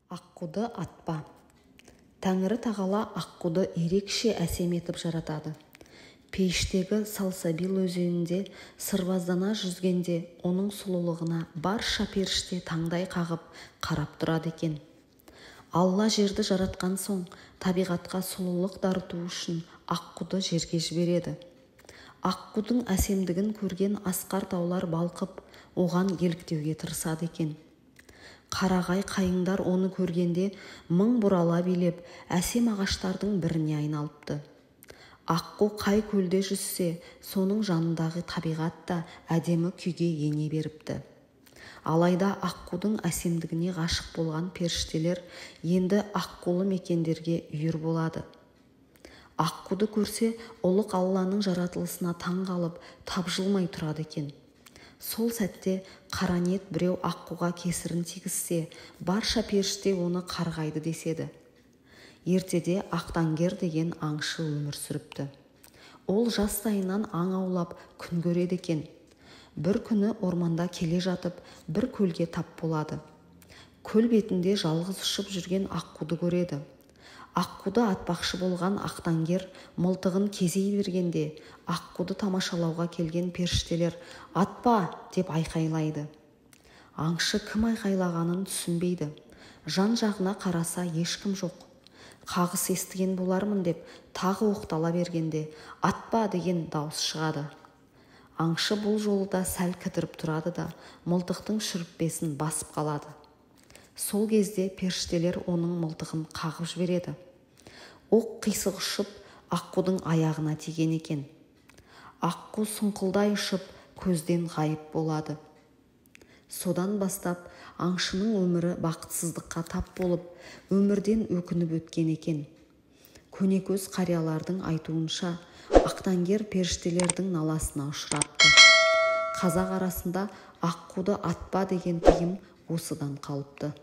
Аққуды атпа. Тәңірі тағала аққуды ерекше әсем етіп жаратады. Пейіштегі Салсабил өзенінде сырбаздана жүзгенде оның сұлулығына барша періште таңдай қағып қарап тұрады екен. Алла жерді жаратқан соң табиғатқа сұлулық дарыту үшін аққуды жерге жібереді. Аққудың әсемдігін көрген асқар таулар балқып, оған еліктеуге тырысады екен. Қарағай қайыңдар оны көргенде мың бұрала билеп, әсем ағаштардың біріне айналыпты. Аққу қай көлде жүзсе, соның жанындағы табиғат та әдемі күйге ене беріпті. Алайда аққудың әсемдігіне ғашық болған періштелер енді аққулы мекендерге үйір болады. Аққуды көрсе, ұлық Алланың жаратылысына таң қалып, тапжылмай тұрады екен. Сол сәтте қара ниет біреу аққуға кесірін тигізсе, барша періште оны қарғайды деседі. Ертеде Ақтангер деген аңшы өмір сүріпті. Ол жастайынан аң аулап күн көреді екен. Бір күні орманда келе жатып, бір көлге тап болады. Көл бетінде жалғыз ұшып жүрген аққуды көреді. Аққуды атпақшы болған Ақтангер мылтығын кезей бергенде, аққуды тамашалауға келген періштелер «Атпа!» деп айқайлайды. Аңшы кім айқайлағанын түсінбейді. Жан-жағына қараса ешкім жоқ. Қағыс естіген болармын деп тағы оқтала бергенде «Атпа!» деген дауыс шығады. Аңшы бұл жолы да сәл кідіріп тұрады да мылтықтың шүріппесін басып қалады. Сол кезде періштелер оның мылтығын қағып жібереді. Оқ қисық ұшып, аққудың аяғына тиген екен. Аққу сұңқылдай ұшып, көзден ғайып болады. Содан бастап аңшының өмірі бақытсыздыққа тап болып, өмірден өкініп өткен екен. Көнекөз қариялардың айтуынша, Ақтангер періштелердің наласына ұшырапты. Қазақ арасында аққуды атпа деген тыйым осыдан қалыпты.